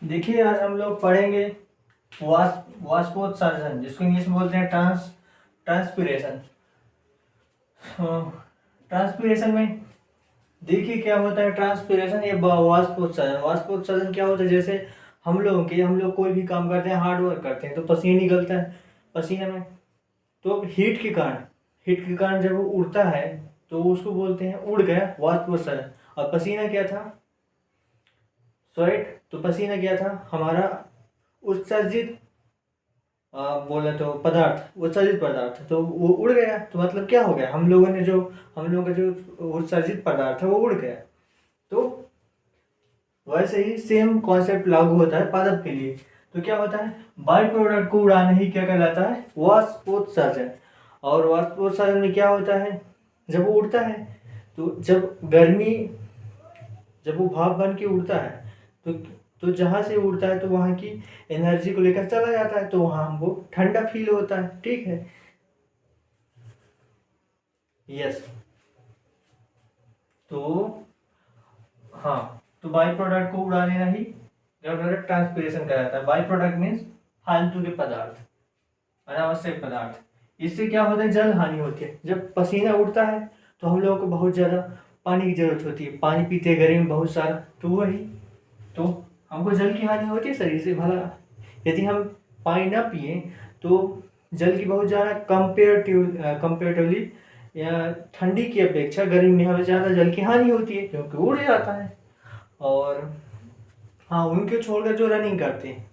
देखिए आज हम लोग पढ़ेंगे वाष्पोत्सर्जन, जिसको इंग्लिश में बोलते हैं ट्रांसपीरेशन। ट्रांसपीरेशन में देखिए क्या होता है। ट्रांसपीरेशन ये वाष्पोत्सर्जन वाष्पोत्सर्जन क्या होता है, जैसे हम लोग कोई भी काम करते हैं, हार्ड वर्क करते हैं तो पसीना निकलता है। पसीने में तो हीट के कारण जब वो उड़ता है तो उसको बोलते हैं उड़ गया, वाष्पोत्सर्जन। और पसीना क्या था, स्वेट। तो पसीना क्या था, हमारा उत्सर्जित बोले तो उत्सर्जित पदार्थ, तो वो उड़ गया। तो मतलब क्या हो गया, हम लोगों का जो उत्सर्जित पदार्थ है वो उड़ गया। तो वैसे ही सेम कॉन्सेप्ट लागू होता है पादप के लिए। तो क्या होता है, बाई प्रोडक्ट को उड़ाना ही क्या कहलाता है, वाष्पोत्सर्जन। और वाष्पोत्सर्जन में क्या होता है, जब वो उड़ता है तो जब वो भाप बन के उड़ता है तो जहाँ से उड़ता है तो वहाँ की एनर्जी को लेकर चला जाता है, तो वहाँ हमको ठंडा फील होता है। ठीक है, यस। तो हाँ, तो बाई प्रोडक्ट को उड़ा लेना ही ट्रांसपीरेशन कहलाता है। बाई प्रोडक्ट मीन्स फालतू के पदार्थ, अनावश्यक पदार्थ। इससे क्या होता है, जल हानि होती है। जब पसीना उड़ता है तो हम लोगों को बहुत ज़्यादा पानी की जरूरत होती है, पानी पीते हैं गर्मी में बहुत सारा, तो वही तो हमको जल की हानि होती है शरीर से। भला यदि हम पानी ना पिए तो जल की बहुत ज़्यादा कंपेरेटिवली या ठंडी की अपेक्षा गर्मी में हमें ज़्यादा जल की हानि होती है, क्योंकि उड़ जाता है। और हाँ, उनके छोड़कर जो रनिंग करते हैं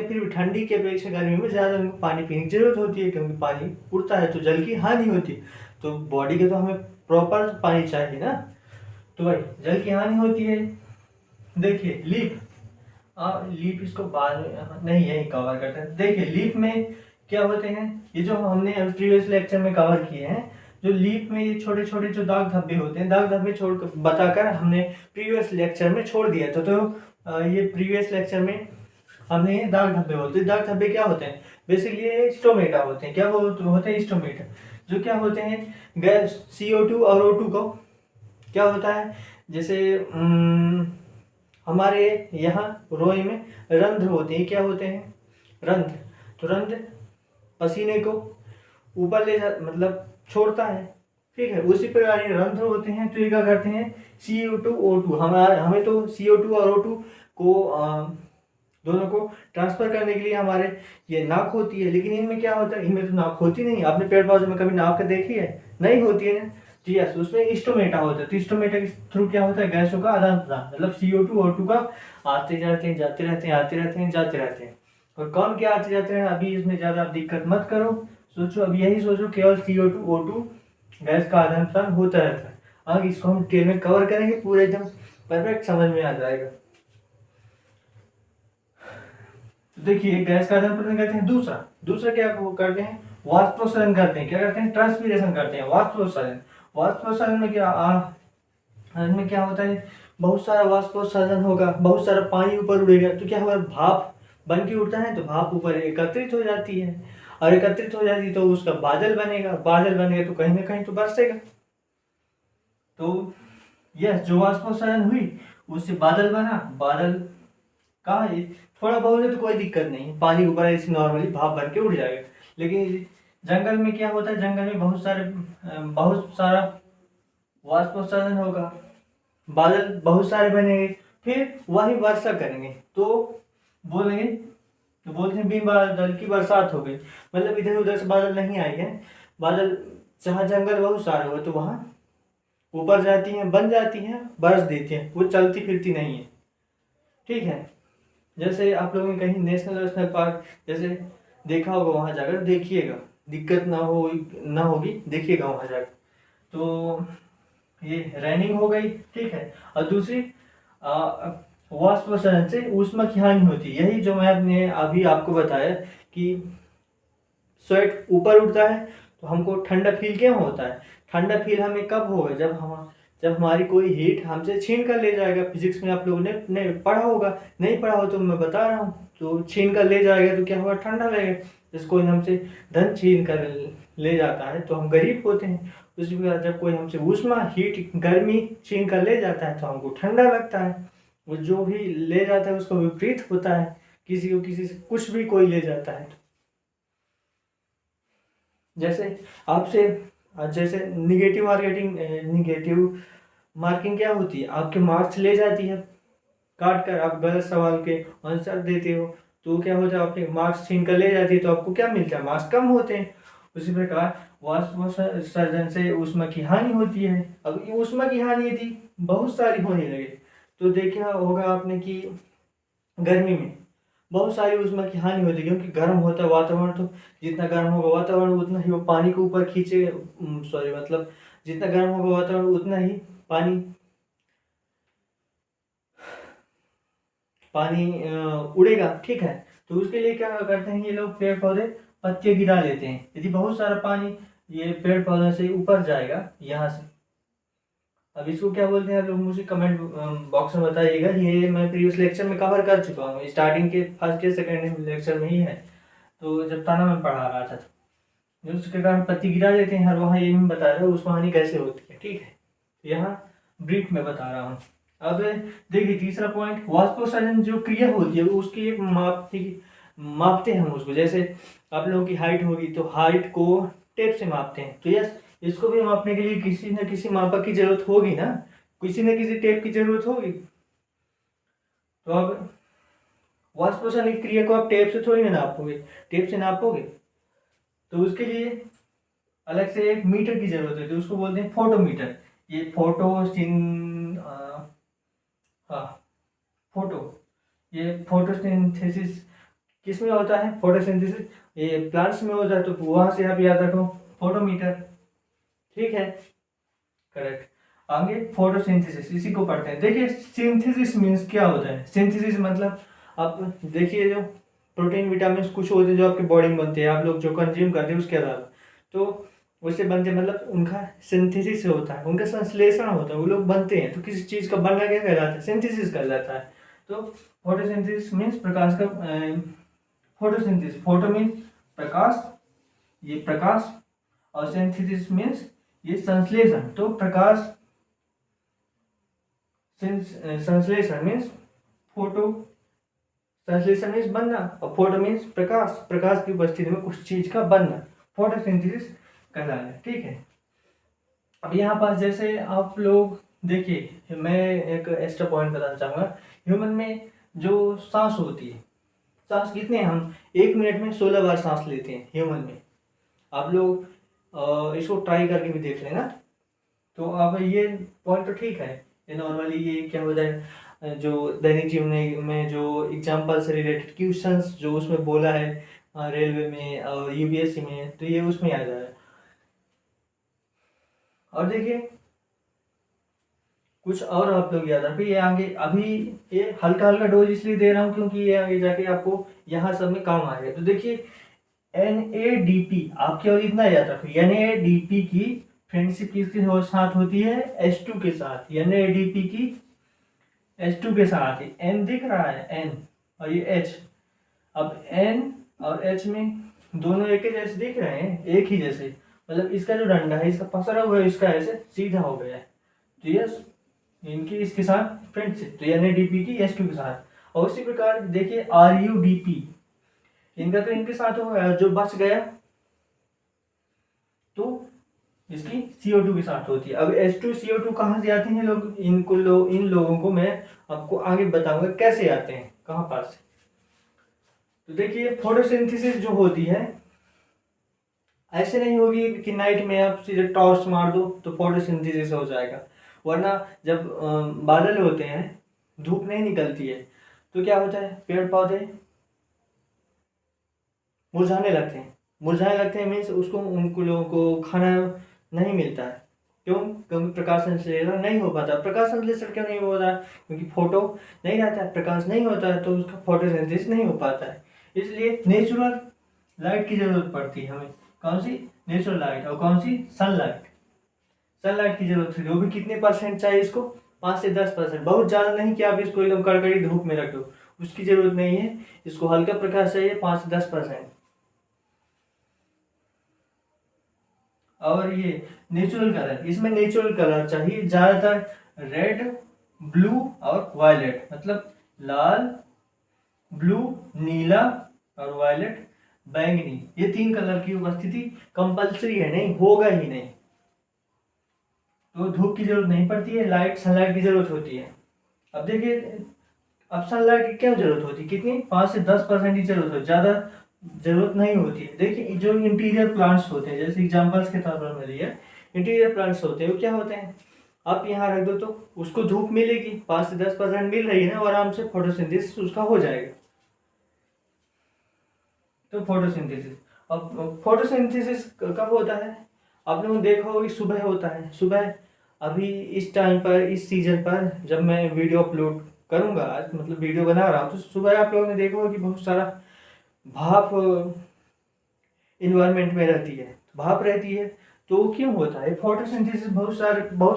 फिर भी ठंडी की अपेक्षा गर्मी में ज़्यादा उनको पानी पीने की जरूरत होती है, क्योंकि पानी उड़ता है तो जल की हानि होती है। तो बॉडी के तो हमें प्रॉपर पानी चाहिए ना, तो भाई जल की हानि होती है। देखिए लीफ इसको बाद में नहीं, यही कवर करते हैं। देखिए लीफ में क्या होते हैं, ये जो हमने प्रीवियस लेक्चर में कवर किए हैं, जो लीफ में ये छोटे छोटे जो दाग धब्बे होते हैं, दाग धब्बे छोड़ बताकर हमने प्रीवियस लेक्चर में छोड़ दिया था। ये प्रीवियस लेक्चर में हमने ये दाग धब्बे होते हैं। दाग धब्बे क्या होते हैं, बेसिकली ये स्टोमेटा होते हैं। क्या होते हैं स्टोमेटा, जो क्या होते हैं, गैस CO2 और O2 को क्या होता है, जैसे हमारे यहाँ रोए में रंध्र होते हैं। क्या होते हैं, रंध्र। तो रंध्र पसीने को ऊपर ले जा मतलब छोड़ता है। ठीक है, उसी प्रकार ये रंध्र होते हैं। तो ये क्या करते हैं, CO2 O2, हमें तो CO2 और O2 को दोनों को ट्रांसफर करने के लिए हमारे ये नाक होती है। लेकिन इनमें क्या होता है, इनमें तो नाक होती नहीं। आपने पेड़ पौधे में कभी नाक देखी है, नहीं होती है ना। जी यस, उसमें स्टोमेटा होता है। तो स्टोमेटा के थ्रू क्या होता है, गैसों का आदान प्रदान, मतलब CO2 O2 का आते जाते हैं, जाते रहते हैं, आते रहते हैं, जाते रहते हैं। और कौन क्या आते जाते हैं, अभी इसमें ज़्यादा आप दिक्कत मत करो। सोचो, अब यही सोचो, केवल CO2 O2 गैस का आदान प्रदान होता रहता है। आगे इसको हम डिटेल में कवर करेंगे, पूरे एकदम परफेक्ट समझ में आ जाएगा। देखिए गैस का आदान प्रदान करते हैं। दूसरा क्या करते हैं, वाष्पोत्सर्जन करते हैं। क्या करते हैं, ट्रांसपीरेशन करते हैं। वाष्पोत्सर्जन में क्या होता है, बहुत सारा वाष्पोत्सर्जन होगा, बहुत सारा पानी ऊपर उड़ेगा। तो क्या होगा, भाप बन के उड़ता है तो भाप ऊपर एकत्रित हो जाती है, और एकत्रित हो जाती है तो उसका बादल बनेगा तो कहीं ना कहीं तो बरसेगा। तो यस, जो वाष्पोत्सर्जन हुई उससे बादल बना। बादल कहाँ है, थोड़ा बहुत है तो कोई दिक्कत नहीं, पानी ऊपर ऐसे नॉर्मली भाप बन के उड़ जाएगा। लेकिन जंगल में क्या होता है, जंगल में बहुत सारा वाष्पोत्सर्जन होगा, बादल बहुत सारे बनेंगे, फिर वही वर्षा करेंगे तो बोलते हैं बिन बादल की बरसात हो गई। मतलब इधर उधर से बादल नहीं आए हैं। बादल जहाँ जंगल बहुत सारे हो तो वहाँ ऊपर जाती हैं, बन जाती हैं, बरस देती हैं, वो चलती फिरती नहीं है। ठीक है, जैसे आप लोगों ने कहीं नेशनल पार्क जैसे देखा होगा, वहाँ जाकर देखिएगा, दिक्कत ना होगी, देखिएगा वहाँ जाकर। तो ये रनिंग हो गई। ठीक है, और दूसरी वाष्पोत्सर्जन से ऊष्मा की हानि होती है। यही जो मैंने अभी आपको बताया कि स्वेट ऊपर उठता है तो हमको ठंडा फील क्यों होता है। ठंडा फील हमें कब होगा, जब हमारी कोई हीट हमसे छीन कर ले जाएगा। फिजिक्स में आप लोगों ने पढ़ा होगा, नहीं पढ़ा हो तो मैं बता रहा हूँ। तो छीन कर ले जाएगा तो क्या होगा, ठंडा लगेगा। जैसे कोई हमसे धन छीन कर ले जाता है तो हम गरीब होते हैं। उसी प्रकार जब कोई हमसे ऊष्मा हीट गर्मी छीन कर ले जाता है तो हमको ठंडा लगता है। वो जो भी ले जाता है उसका विपरीत होता है, किसी को किसी से कुछ भी कोई ले जाता है। जैसे आपसे जैसे निगेटिव मार्किंग क्या होती है, आपके मार्क्स ले जाती है, काट कर आप गलत सवाल के आंसर देते हो तो क्या होता है, आपके मार्क्स छीन कर ले जाती है, तो आपको क्या मिलता है, मार्क्स कम होते हैं। उसी प्रकार वाष्प सर्जन से ऊष्मा की हानि होती है। अब ये ऊष्मा की हानि थी बहुत सारी होने लगे, तो देखा होगा आपने कि गर्मी में बहुत सारी ऊष्मा की हानि होती है, क्योंकि गर्म होता है वातावरण, तो जितना गर्म होगा वातावरण उतना ही वो पानी को ऊपर खींचे, सॉरी मतलब जितना गर्म होगा वातावरण उतना ही पानी पानी उड़ेगा, ठीक है। तो उसके लिए क्या करते हैं ये लोग, पेड़ पौधे पत्ते गिरा लेते हैं। यदि बहुत सारा पानी ये पेड़ पौधों से ऊपर जाएगा यहाँ से, अब इसको क्या बोलते हैं आप लोग मुझे कमेंट बॉक्स में बताइएगा। ये मैं प्रीवियस लेक्चर में कवर कर चुका हूँ, स्टार्टिंग के फर्स्ट या सेकेंड लेक्चर में ही है, तो जब ताना में पढ़ा रहा था, जो उसके कारण पत्ती गिरा देते हैं, और वहाँ ये भी बता रहा हूँ उसमें हानि कैसे होती है, ठीक है। यहाँ ब्रीफ में बता रहा हूँ। अब देखिए तीसरा पॉइंट, वाष्पोत्सर्जन जो क्रिया होती है उसकी एक मापते हैं हम उसको। जैसे आप लोगों की हाइट होगी तो हाइट को टेप से मापते हैं, तो यस इसको भी मापने के लिए किसी न किसी मापक की जरूरत होगी ना, किसी न किसी टेप की जरूरत होगी। तो अब वाष्पोत्सर्जन की क्रिया को आप टेप से थोड़ी ना नापोगे, टेप से नापोगे तो उसके लिए अलग से एक मीटर की जरूरत होती है, उसको बोलते हैं फोटोमीटर। ये हाँ फोटो ये फोटोसिंथेसिस किस में होता है, फोटोसिंथेसिस ये प्लांट्स में होता है, तो वहां से आप याद रखो फोटोमीटर, ठीक है, करेक्ट। आगे फोटोसिंथेसिस इसी को पढ़ते हैं। देखिए सिंथेसिस मीन्स क्या होता है, सिंथेसिस मतलब आप देखिए जो प्रोटीन विटामिन कुछ होते हैं जो आपके बॉडी में बनते हैं, आप लोग जो कंज्यूम करते हैं उसके अलावा, तो उससे बनते मतलब उनका सिंथेसिस होता है, उनका संश्लेषण होता है, वो लोग बनते हैं, तो किसी चीज़ का बनना क्या कहलाता है, सिंथेसिस कहलाता है। तो फोटोसिंथेसिस मीन्स प्रकाश का फोटोसिंथेसिस, फोटो मीन्स प्रकाश, ये प्रकाश, और सिंथेसिस मीन्स ये संश्लेषण। तो प्रकाश संश्लेषण मीन्स फोटो, संश्लेषण मीन्स बनना, और फोटो मीन्स प्रकाश, प्रकाश की उपस्थिति में कुछ चीज का बनना, फोटोसिंथेसिस कहलाता है, ठीक है। अब यहाँ पास जैसे आप लोग देखिए, मैं एक एक्स्ट्रा पॉइंट बताना चाहूँगा। ह्यूमन में जो सांस होती है, सांस कितने हम 1 मिनट में 16 बार सांस लेते हैं ह्यूमन में। आप लोग इसको ट्राई करके भी देख लेना। तो अब ये पॉइंट तो ठीक है, ये नॉर्मली ये क्या होता है, जो दैनिक जीवन में जो एग्जाम्पल से रिलेटेड क्वेश्चंस जो उसमें बोला है रेलवे में और यूपीएससी में, तो ये उसमें आ जाए। और देखिए कुछ और आप लोग याद रखिए, ये आगे अभी ये हल्का हल्का डोज इसलिए दे रहा हूँ क्योंकि ये आगे जाके आपको यहाँ सब में काम आएगा। तो देखिए NADP, आप केवल इतना याद रखो, NADP की फ्रेंडशिप किसके साथ होती है, H2 के साथ। NADP की H2 के साथ ही, N दिख रहा है N और ये H, अब N और H में दोनों एक ही जैसे दिख रहे हैं, एक ही जैसे, मतलब इसका जो डंडा है इसका पसरा हुआ है, इसका ऐसे सीधा हो गया है, तो यस इनकी इसके साथ फ्रेंडशिप, तो NADP की H2 के साथ। और उसी प्रकार देखिए RUDP, इनका तो इनके साथ हो गया, जो बच गया तो इसकी CO2 के साथ होती है। अब H2CO2 कहाँ से आते हैं लोग, इन लोगों को मैं आपको आगे बताऊंगा कैसे आते हैं, कहाँ पास से। तो देखिए फोटोसिंथेसिस जो होती है ऐसे नहीं होगी कि नाइट में आप सीधे टॉर्च मार दो तो फोटोसिंथेसिस हो जाएगा, वरना जब बादल होते हैं, धूप नहीं निकलती है, तो क्या होता है, पेड़ पौधे मुरझाने लगते हैं मीन्स उसको उनको लोगों को खाना नहीं मिलता है। क्यों, क्योंकि प्रकाश संश्लेषण नहीं हो पाता। प्रकाश संश्लेषण क्यों नहीं हो रहा है, क्योंकि फोटो नहीं रहता है, प्रकाश नहीं होता है, तो उसका फोटोसिंथेसिस नहीं हो पाता है। इसलिए नेचुरल लाइट की जरूरत पड़ती है हमें। कौन सी, नेचुरल लाइट, और कौन सी, सनलाइट। सनलाइट की जरूरत है, वो भी कितने परसेंट चाहिए इसको, 5 से 10%, बहुत ज़्यादा नहीं कि आप इसको एकदम कड़कड़ी धूप में रख दो, उसकी जरूरत नहीं है। इसको हल्का प्रकाश चाहिए, 5 से 10%। और ये नेचुरल कलर, इसमें नेचुरल कलर चाहिए ज़्यादातर रेड, ब्लू और वायलेट, मतलब लाल, ब्लू, नीला और वायलेट बैंगनी, ये 3 कलर की उपस्थिति कंपलसरी है, नहीं होगा ही नहीं। तो धूप की जरूरत नहीं पड़ती है, सनलाइट की जरूरत होती है। अब देखिए, अब सनलाइट की क्या जरूरत होती है, कितनी 5 से 10% की जरूरत होती है, ज़्यादा जरूरत नहीं होती है। देखिए जो इंटीरियर प्लांट्स होते हैं, जैसे एग्जाम्पल्स के तौर पर मेरे लिए इंटीरियर प्लांट्स होते हैं, वो क्या होते हैं, आप यहाँ रख दो तो उसको धूप मिलेगी, 5 से 10% मिल रही है ना, और आराम से फोटोसिंथेसिस उसका हो जाएगा। तो फोटोसिंथेसिस, अब फोटोसिंथेसिस कब होता है, आप लोगों ने देखा होगा कि सुबह होता है। सुबह अभी इस टाइम पर, इस सीजन पर जब मैं वीडियो अपलोड करूंगा, आज मतलब वीडियो बना रहा हूँ, तो सुबह आप लोगों ने देखा होगा कि बहुत सारा भाप इन्वायरमेंट में रहती है, भाप रहती है। तो वो क्यों होता है, फोटोसिंथेसिस, बहुत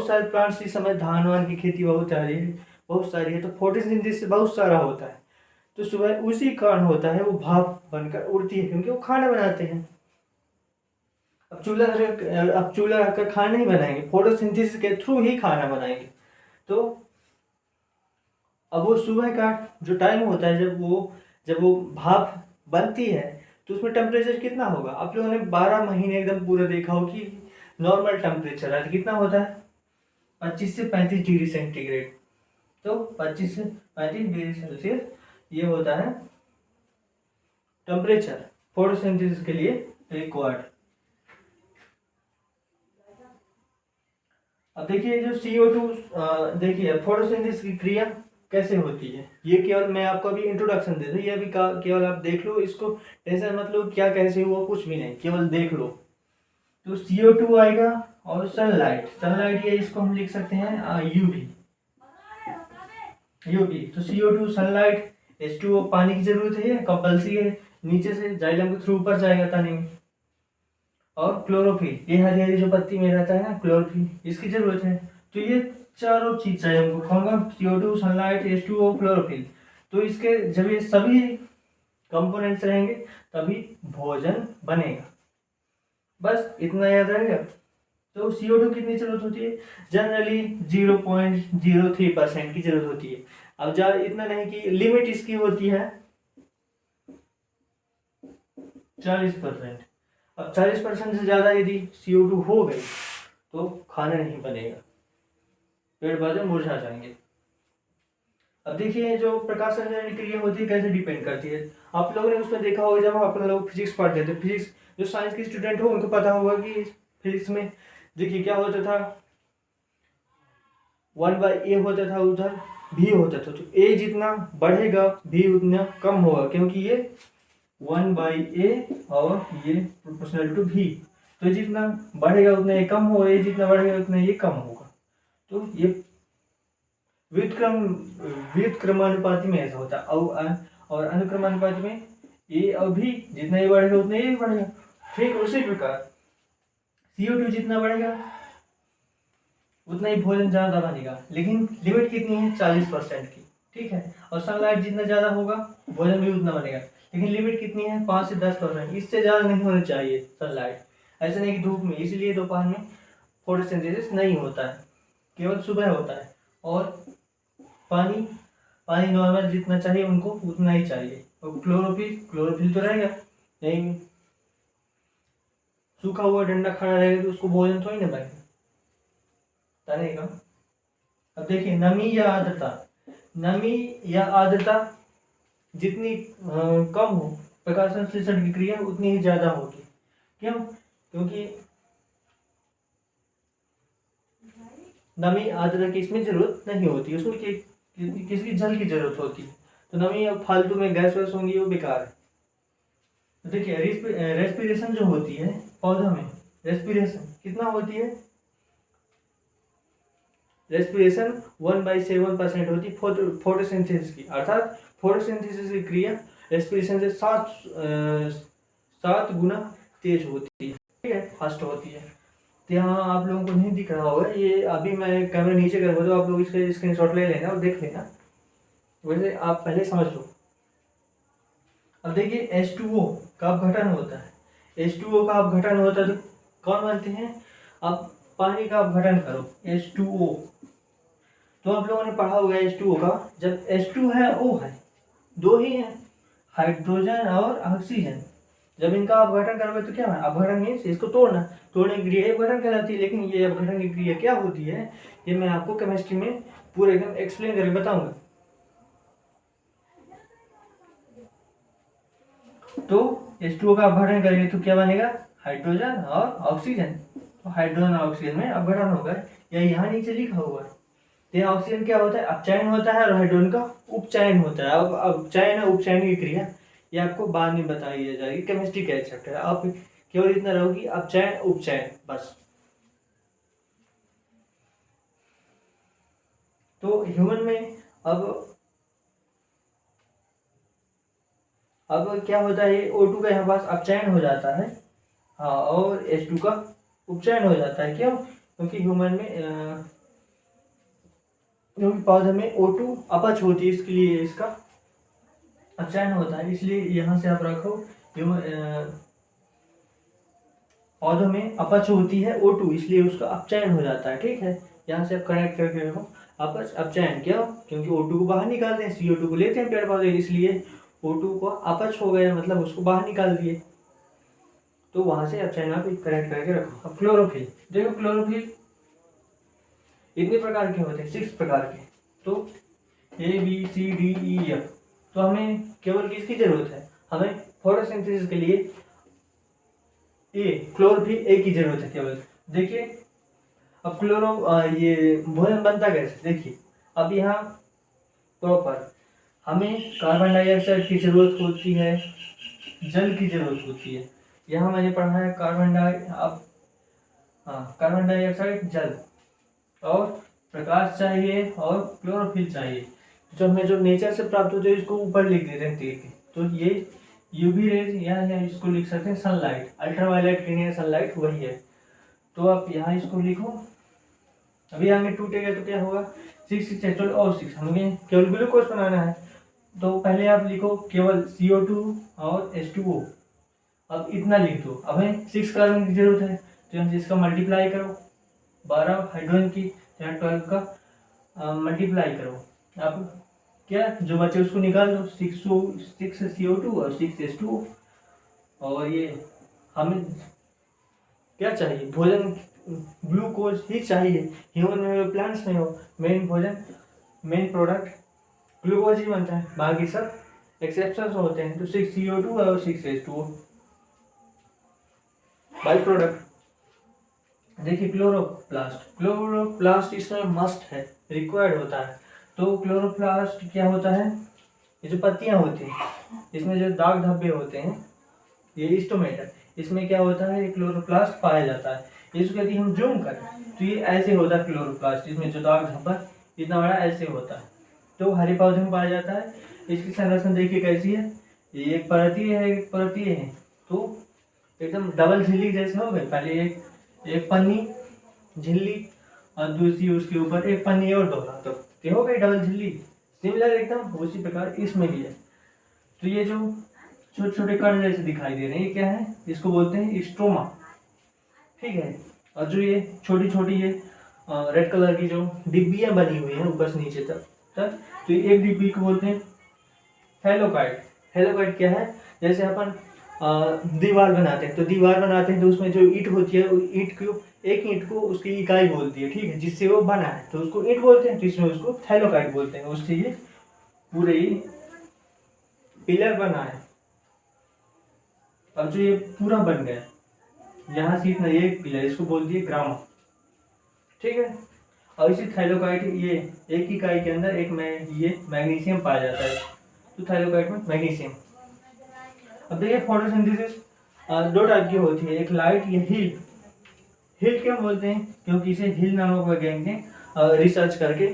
सारे प्लांट्स इस समय धान वान की खेती बहुत सारी है, तो फोटोसिंथेसिस बहुत सारा होता है। तो सुबह उसी कारण होता है, वो भाप बनकर उड़ती है, क्योंकि वो खाना बनाते हैं। अब चूल्हा रखकर खाना नहीं बनाएंगे, फोटोसिंथेसिस के थ्रू ही खाना बनाएंगे। तो अब वो सुबह का जो टाइम होता है, जब वो भाप बनती है, तो उसमें टेम्परेचर कितना होगा, आप लोगों ने 12 महीने एकदम पूरा देखा हो कि नॉर्मल टेम्परेचर है कितना होता है, 25 से 35 डिग्री सेंटीग्रेड। तो 25 से 35 डिग्री सेल्सियस ये होता है टेम्परेचर फोटोसिंथेसिस के लिए रिक्वायर्ड। अब देखिए जो CO2, देखिए फोटोसिंथेसिस की क्रिया कैसे होती है, ये केवल मैं आपको अभी इंट्रोडक्शन दे दूं, ये अभी केवल आप देख लो, इसको टेंशन मत लो क्या कैसे हुआ, कुछ भी नहीं, केवल देख लो। तो CO2 आएगा, और सनलाइट ये इसको हम लिख सकते हैं यूवी। तो CO2 सनलाइट, H2O पानी की जरूरत है, कंपल्सरी है, नीचे से जाइलम के थ्रू ऊपर जाएगा तने में। और क्लोरोफिल, ये हरी हरी जो पत्ती में रहता है ना, क्लोरोफिल, इसकी जरूरत है। तो ये चारों चीज चाहिए हमको, कौन कौन, CO2 सनलाइट, H2O, क्लोरोफिल। तो इसके जब ये सभी कंपोनेंट्स रहेंगे तभी भोजन बनेगा, बस इतना याद रहेगा। तो CO2 कितनी जरूरत होती है, जनरली 0.03% की जरूरत होती है। अब ज्यादा इतना नहीं, कि लिमिट इसकी होती है 40%। अब 40% से ज्यादा यदि CO2 हो गई तो खाना नहीं बनेगा, पेड़ पौधे मुरझा जाएंगे। अब देखिए जो प्रकाश संश्लेषण की क्रिया होती है कैसे डिपेंड करती है, आप लोगों ने उसमें देखा होगा, जब आप लोग फिजिक्स पढ़ते थे, फिजिक्स जो साइंस के स्टूडेंट हो उनको पता होगा कि फिजिक्स में देखिए क्या होता था, 1/a होता था, उधर भी होता था। तो a जितना बढ़ेगा भी उतना कम होगा, क्योंकि ये 1/a और ये प्रोपोर्शनल टू भी। तो जितना बढ़ेगा उतना ये कम होगा, ये जितना बढ़ेगा उतना ये कम होगा। तो ये व्युत्क्रमानुपाती में ऐसा होता है, और अनुक्रमानुपाती में ये और भी, जितना ये बढ़ेगा उतना ये भी बढ़ेगा। ठीक उसी प्रकार CO2 जितना बढ़ेगा उतना ही भोजन ज्यादा बनेगा, लेकिन लिमिट कितनी है, 40% की, ठीक है। और सनलाइट जितना ज्यादा होगा भोजन भी उतना बनेगा, लेकिन लिमिट कितनी है, 5 से 10%, इससे ज्यादा नहीं होनी चाहिए सनलाइट। ऐसा नहीं कि धूप में, इसलिए दोपहर में फोटोसिंथेसिस नहीं होता है, केवल सुबह होता है। और पानी नॉर्मल जितना चाहिए उनको उतना ही चाहिए। और क्लोरोफिल तो रहेगा नहीं, सूखा हुआ डंडा खड़ा रहेगा तो उसको भोजन थोड़ी ना बनेगा, तनेगा। अब देखिए नमी या आर्द्रता जितनी कम हो, प्रकाश संश्लेषण की क्रिया उतनी ही ज्यादा होगी। क्यों, क्योंकि नमी आर्द्रता की इसमें जरूरत नहीं होती, उसमें किसी जल की जरूरत होती है। तो नमी अब फालतू में गैस वैस होंगी, वो बेकार है। तो देखिए रेस्पिरेशन जो होती है पौधों में, रेस्पिरेशन कितना होती है, रेस्पिरेशन 1/7% होती है फोटोसिंथेसिस की, अर्थात फोटोसिंथेसिस की क्रिया रेस्पिरेशन से 7 गुना तेज होती है, ठीक है, फास्ट होती है। तो यहाँ आप लोगों को नहीं दिख रहा होगा, ये अभी मैं कैमरा नीचे करूँगा तो आप लोग इसके स्क्रीनशॉट ले लेना और देख लेना, वैसे आप पहले समझ लो। अब देखिए H2O का अपघटन होता है, H2O का अपघटन होता है तो कौन बनते हैं, अब पानी का अपघटन करो H2O, तो आप लोगों ने पढ़ा होगा H2O का, जब H2 है O है, दो ही है, हाइड्रोजन और ऑक्सीजन। जब इनका अपघटन करोगे तो क्या है, अपघटन मीन्स इसको तोड़ना, तोड़ने की क्रिया अपघटन कहलाती है। लेकिन ये अपघटन की क्रिया क्या होती है, ये मैं आपको केमिस्ट्री में पूरे एकदम एक्सप्लेन करके बताऊंगा। तो H2O का अपघटन करेंगे तो क्या बनेगा, हाइड्रोजन और ऑक्सीजन। तो हाइड्रोजन और ऑक्सीजन में अपघटन होगा, या यहाँ नीचे लिखा हुआ है। तो ऑक्सीजन क्या होता है, अपचयन होता है, और हाइड्रोजन का उपचयन होता है। अब अपचयन और उपचयन की क्रिया ये आपको बाद में बताई जाएगी, केमिस्ट्री का चैप्टर है। आप केवल इतना रहो कि अपचयन उपचयन बस। तो ह्यूमन में अब क्या होता है, O2 का यहाँ पास अपचयन हो जाता है, हाँ, और H2 का उपचयन हो जाता है। क्यों, क्योंकि ह्यूमन में क्योंकि पौधे में O2 अपच होती है, इसके लिए इसका अपचयन होता है। इसलिए यहाँ से आप रखो, पौधों में अपच होती है O2, इसलिए उसका अपचयन हो जाता है। ठीक है, यहाँ से आप कनेक्ट करके रखो, अपच अपचयन। क्यों, क्योंकि O2 को बाहर निकालते हैं, CO2 को लेते हैं पेड़ पौधे, इसलिए O2 को अपच हो गया, मतलब उसको बाहर निकाल दिए। तो वहां से अपचयन आप कनेक्ट करके रखो। अब क्लोरोफिल देखो, क्लोरोफिल इतने प्रकार के होते हैं, 6 प्रकार के। तो ABCDEF। तो हमें केवल किसकी जरूरत है, हमें फोटोसिंथेसिस के लिए क्लोरोफिल A की जरूरत है केवल। देखिए अब ये भोजन बनता कैसे, देखिए अब यहाँ प्रॉपर हमें कार्बन डाइऑक्साइड की जरूरत होती है, जल की जरूरत होती है। यहाँ मैंने पढ़ा है कार्बन डाइऑक्साइड, जल और प्रकाश चाहिए और क्लोरोफिल चाहिए। जो हमें जो नेचर से प्राप्त होते हैं इसको ऊपर लिख देते हैं तीर के। तो ये यूवी रेज, या इसको लिख सकते हैं सनलाइट, अल्ट्रावायलेट किरण सनलाइट वही है। तो आप यहाँ इसको लिखो, अभी आगे टूटेगा तो क्या होगा, 6 और 6, हमें केवल ग्लूकोज बनाना है। तो पहले आप लिखो केवल CO2 और H2O, अब इतना लिख दो। अब हमें 6 कार्बन की जरूरत है, तो यहाँ से इसका मल्टीप्लाई करो, 12 हाइड्रोजन की, यहाँ 12 का मल्टीप्लाई करो। अब क्या जो बचे उसको निकाल दो, 6 CO2 और 6 H2O। और ये हमें क्या चाहिए, भोजन ग्लूकोज ही चाहिए। ह्यूमन में हो प्लांट्स में हो, मेन भोजन मेन प्रोडक्ट ग्लूकोज ही बनता है, बाकी सब एक्सेप्शंस होते हैं। तो 6 CO2 और 6 H2O बाई प्रोडक्ट। देखिए क्लोरोप्लास्ट इसमें मस्ट है, रिक्वायर्ड होता है। तो क्लोरोप्लास्ट क्या होता है, ये जो पत्तियां होती हैं इसमें जो दाग धब्बे होते हैं, ये स्टोमेटा, इसमें क्या होता है, क्लोरोप्लास्ट पाया जाता है। इसको यदि हम जूम करें तो ये ऐसे होता है क्लोरोप्लास्ट, इसमें जो दाग धब्बा इतना बड़ा ऐसे होता है। तो हरे पौधे में पाया जाता है। इसकी संरचना देखिए कैसी है, ये एक परतीय है, एक परतीय है। तो एकदम डबल झिल्ली जैसे हो गए, पहले एक पन्नी झिल्ली और दूसरी उसके ऊपर एक पन्नी और दोहरा, तो हो गई डबल झिल्ली। सिमिलर एकदम उसी प्रकार इसमें भी है। तो ये जो छोटे छोटे कण जैसे दिखाई दे रहे हैं, ये क्या है, इसको बोलते हैं स्ट्रोमा। ठीक है, और जो ये छोटी छोटी ये रेड कलर की जो डिब्बियां बनी हुई हैं ऊपर से नीचे तक, तो ये एक डिब्बी को बोलते हैं थैलोकाइट। थैलोकाइट क्या है, जैसे अपन दीवार बनाते हैं, तो उसमें जो ईंट होती है, एक ईंट को उसकी इकाई बोलती है। ठीक है, जिससे वो बना है तो उसको ईंट बोलते हैं, तो इसमें उसको थैलोकाइट बोलते हैं। उससे ये पूरे पिलर बना है। अब जो ये पूरा बन गया, यहाँ से इतना एक पिलर, इसको बोल दिए ग्राम। ठीक है, और इसी थैलोकाइट ये एक इकाई के अंदर ये मैग्नीशियम पाया जाता है। तो थैलोकाइट में मैग्नीशियम। अब देखिए फोटोसिंथेसिस 2 टाइप की होती है, एक लाइट, ये हिल क्यों बोलते हैं, क्योंकि इसे हिल नामक वैज्ञानिक ने रिसर्च करके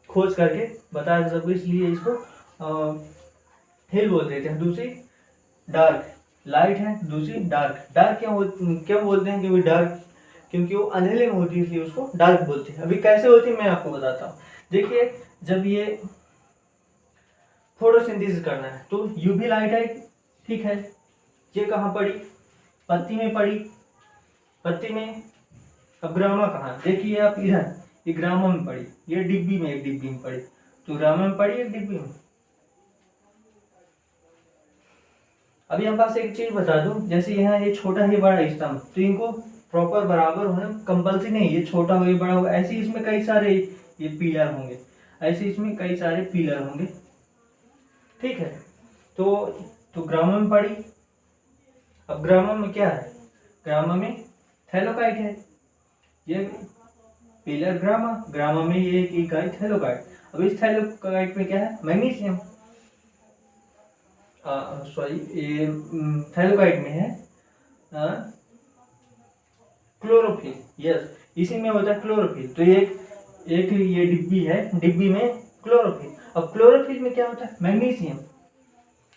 खोज करके बताया सबको, इसलिए इसको हिल बोल देते हैं। दूसरी डार्क, लाइट है, दूसरी डार्क। डार्क क्यों बोलते हैं, क्योंकि डार्क, क्योंकि वो अंधेरे में होती है, इसलिए उसको डार्क बोलते हैं। अभी कैसे होती है मैं आपको बताता हूँ। देखिए जब ये फोटोसिंथेसिस करना है तो यूवी लाइट है, ठीक है, ये कहाँ पड़ी, पत्ती में पड़ी, पत्ती में। अब ग्रामा कहाँ, देखिए आप इधर, ये ग्रामों में पड़ी, ये डिब्बी में, एक डिब्बी में पड़ी, तो ग्रामों में पड़ी एक डिब्बी में। अभी हम पास एक चीज बता दूं, जैसे यहाँ ये छोटा है बड़ा स्तंभ, तो इनको प्रॉपर बराबर होना कंपल्सरी नहीं, ये छोटा हो ये बड़ा हो, ऐसे इसमें कई सारे ये पिलर होंगे, ऐसे इसमें कई सारे पिलर होंगे, ठीक है। तो ग्रामम में पड़ी। अब ग्रामम में क्या है, ग्रामम में थैलोकाइट है, ये पिलर ग्रामा में ये एक इकाई थैलोकाइट। अब इस थैलोकाइट में क्या है, मैग्नीशियम, सॉरी ये थैलोकाइट में है क्लोरोफिल, यस, इसी में होता है क्लोरोफिल। तो एक ये डिब्बी है, डिब्बी में क्लोरोफिल। अब क्लोरोफिल में क्या होता है, मैग्नीशियम।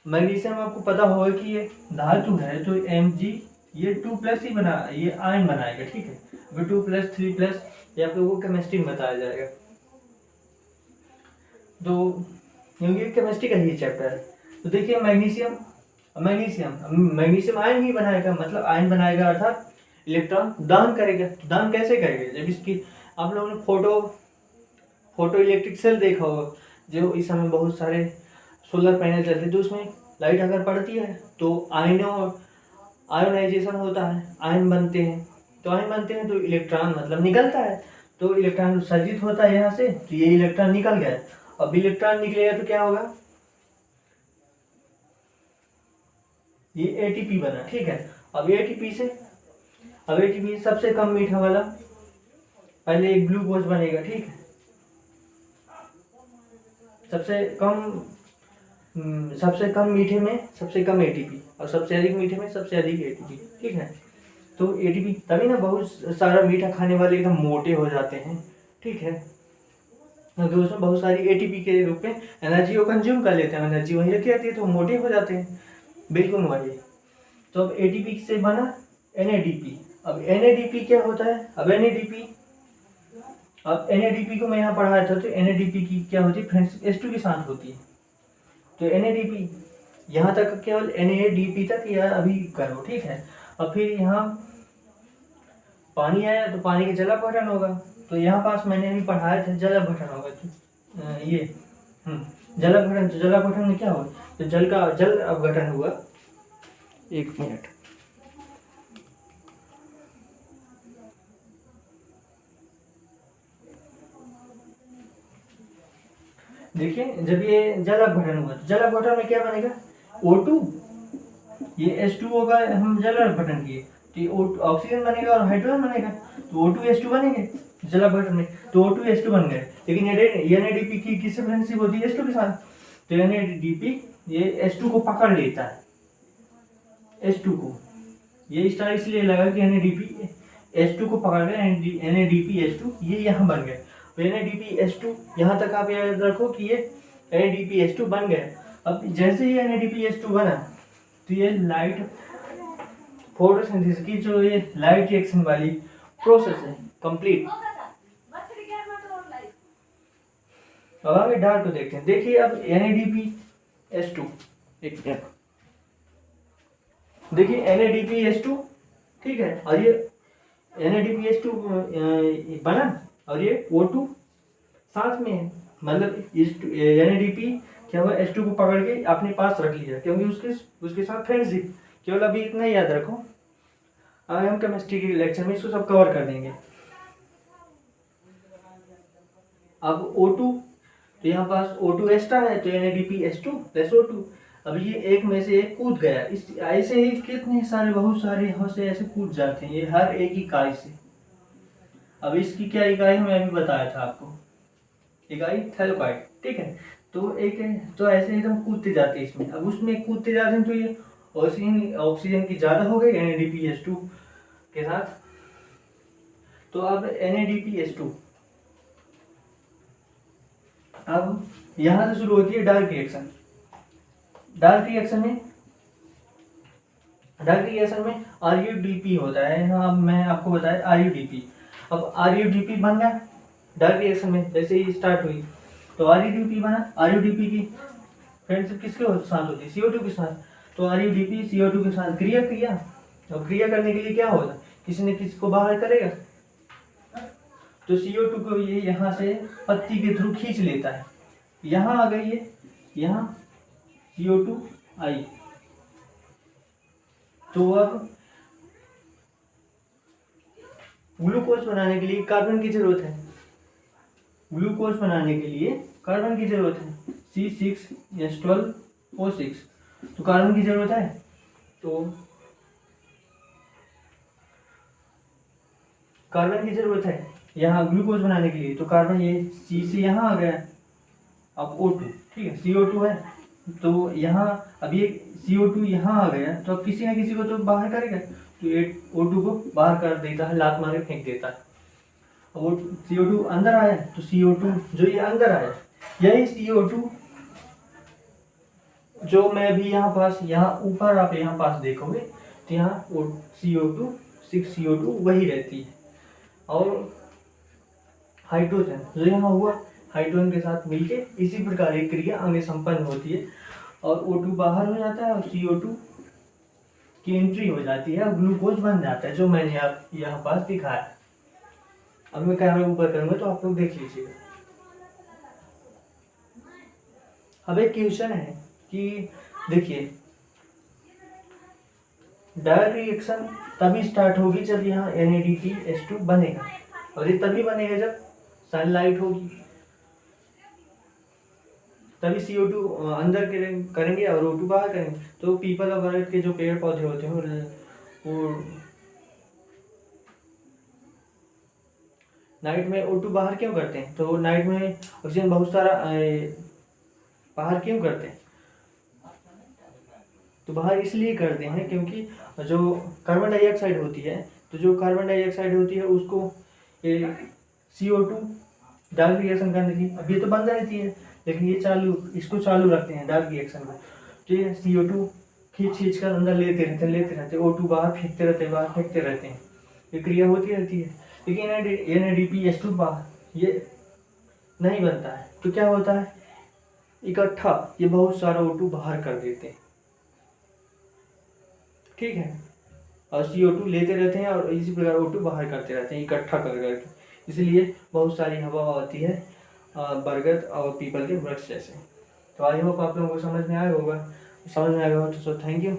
मैग्नीशियम आपको पता होगा कि ये धातु है, तो Mg ये 2+ ही बना, ये आयन बनाएगा, ठीक है। अभी 2+, 3+, ये आपको वो केमिस्ट्री में बताया जाएगा, तो क्योंकि केमिस्ट्री का ही चैप्टर है। तो देखिए मैग्नीशियम आयन ही बनाएगा, मतलब आयन बनाएगा अर्थात इलेक्ट्रॉन दान करेगा। तो दान कैसे करेगा, जब इसकी आप लोगों ने फोटो इलेक्ट्रिक सेल देखा होगा, जो इस समय बहुत सारे सोलर पैनल चलते हैं, तो उसमें लाइट अगर पड़ती है तो आयोनाइजेशन होता है, आयन बनते हैं। तो आयन बनते हैं तो इलेक्ट्रॉन मतलब निकलता है, तो इलेक्ट्रॉन उत्सर्जित होता है यहाँ से, तो ये इलेक्ट्रॉन निकल गया। अब इलेक्ट्रॉन निकलेगा तो क्या होगा, ये एटीपी बना, ठीक है। अब एटीपी सबसे कम मीठा वाला पहले एक ग्लूकोज बनेगा, ठीक है। सबसे कम मीठे में सबसे कम एटीपी, और सबसे अधिक मीठे में सबसे अधिक एटीपी, ठीक है। तो एटीपी तभी ना बहुत सारा मीठा खाने वाले एकदम मोटे हो जाते हैं, ठीक है, क्योंकि उसमें बहुत सारी एटीपी के रूप में एनर्जी को कंज्यूम कर लेते हैं, एनर्जी वही रखी रहती है, तो मोटे हो जाते हैं, बिल्कुल वही। तो अब एटीपी से बना एनएडीपी। अब एनएडीपी क्या होता है, अब एनएडीपी को मैं यहाँ पढ़ाया था, तो एनएडीपी की क्या होती है, फ्रेंड्स H2 के साथ होती है। तो एनएडीपी यहाँ तक, केवल एनएडीपी तक या अभी करो, ठीक है। अब फिर यहाँ पानी आया तो पानी का जलापघटन होगा, तो यहाँ पास मैंने अभी पढ़ाया था जलापघटन होगा, तो ये जलापघटन, तो जलापघटन में क्या होगा, तो जल अपघटन हुआ। एक मिनट, देखिए जब ये जल अपघटन हुआ तो जल अपघटन में क्या बनेगा, O2, ये H2 होगा, हम जल अपघटन किए तो ये ऑक्सीजन बनेगा और हाइड्रोजन बनेगा, तो O2H2 बनेंगे जल अपघटन में, तो O2H2 बन गए। लेकिन एनएडीपी की किससे फ्रेंडशिप होती है, H2 के साथ, तो एनएडीपी ये H2 को पकड़ लेता है, H2 को, ये स्टार इसलिए लगा कि एनएडीपी H2 को पकड़ गया, एनएडीपी H2 ये यहाँ बन गए। NADPH2 यहाँ तक आप याद रखो कि ये NADPH2 बन गया। अब जैसे ही NADPH2 बना तो ये लाइट फोटोसिंथेसिस की जो ये लाइट रिएक्शन वाली प्रोसेस है कंप्लीट। अब आगे डार्क को देखते हैं। देखिए अब NADPH2, एक मिनट, देखिए NADPH2, ठीक है, और ये NADPH2 बना और ये O2 साथ में है, मतलब NADP क्या हुआ, H2 को पकड़ के अपने पास रख लिया, क्योंकि उसके साथ फ्रेंडशिप। केवल अभी इतना ही याद रखो, आगे हम केमिस्ट्री के लेक्चर में इसको सब कवर कर देंगे। अब O2, तो यहाँ पास O2 एक्स्ट्रा है, तो NADPH2 + O2। अब ये एक में से एक कूद गया, इस ऐसे ही कितने सारे, बहुत सारे यहाँ से ऐसे कूद जाते हैं, ये हर एक इकाई से। अब इसकी क्या इकाई है, मैं अभी बताया था आपको, इकाई थैलोकाइट, ठीक है। तो ऐसे एकदम कूदते जाते हैं इसमें। अब उसमें कूदते जाते हैं तो ये ऑक्सीजन की ज़्यादा हो गई NADPH2 के साथ। तो अब NADPH2, अब यहाँ से शुरू होती है डार्क रिएक्शन। डार्क रिएक्शन में RUDP होता है। हाँ, मैं आपको बताया RUDP। अब RUDP बन गया डार्क रिएक्शन में, जैसे ही स्टार्ट हुई तो RUDP बना। RUDP की फ्रेंडशिप किसके साथ होती है, CO2 के साथ। तो RUDP CO2 के साथ क्रिया किया। अब क्रिया करने के लिए क्या होगा, किसी ने किसी को बाहर करेगा, तो CO2 को ये यहाँ से पत्ती के थ्रू खींच लेता है, यहाँ आ गई है, यहाँ CO2 आई। तो अब ग्लूकोज बनाने के लिए कार्बन की जरूरत है, ग्लूकोज बनाने के लिए कार्बन की जरूरत है, C6H12O6, तो कार्बन की जरूरत है। तो कार्बन की जरूरत है यहाँ ग्लूकोज बनाने के लिए, तो कार्बन ये C से यहाँ आ गया, अब O2, ठीक है, CO2 है, तो यहाँ अब ये CO2 यहाँ आ गया, तो अब किसी ना किसी को तो बाहर करेगा, तो ये O2 को बाहर कर देता है, लात मार के फेंक देता है। अब वो CO2 अंदर आया, तो CO2 जो ये अंदर आया, यही CO2 जो मैं अभी यहाँ पास, यहाँ ऊपर आप यहाँ पास देखोगे तो यहाँ CO2 6CO2 वही रहती है, और हाइड्रोजन जो यहाँ हुआ हाइड्रोजन के साथ मिलके इसी प्रकार एक क्रिया आगे संपन्न होती है, और O2 बाहर हो जाता है और CO2 की एंट्री हो जाती है और ग्लूकोज बन जाता है, जो मैंने आप यहाँ पास दिखाया। अब मैं कैमरा ऊपर करूंगा तो आप लोग देख लीजिएगा। अब एक क्वेश्चन है कि देखिए, डायरेक्ट रिएक्शन तभी स्टार्ट होगी जब यहाँ NADPH2 बनेगा, और ये तभी बनेगा जब सनलाइट होगी, तभी CO2 अंदर करेंगे और O2 बाहर करेंगे। तो पीपल और बरगद के जो पेड़ पौधे होते हैं वो नाइट में O2 बाहर क्यों करते हैं? तो नाइट में ऑक्सीजन बहुत सारा बाहर क्यों करते हैं? तो बाहर इसलिए करते हैं क्योंकि जो कार्बन डाइऑक्साइड होती है, तो जो कार्बन डाइऑक्साइड होती है उसको CO2 डार्क रिएक्शन करने की, अब ये तो बंद रहती है लेकिन ये चालू, इसको चालू रखते हैं डार्क रिएक्शन को, तो ये CO2 खींच कर अंदर लेते रहते O2 बाहर फेंकते रहते हैं, ये क्रिया होती रहती है। लेकिन NADPH2 बाहर ये नहीं बनता है, तो क्या होता है, इकट्ठा ये बहुत सारा O2 बाहर कर देते हैं, ठीक है, और CO2 लेते रहते हैं और इसी प्रकार O2 बाहर करते रहते हैं इकट्ठा कर करके, इसलिए बहुत सारी हवा आती है बरगद और पीपल के वृक्ष जैसे। तो आई होप आप लोगों को समझ में आया होगा, तो थैंक यू।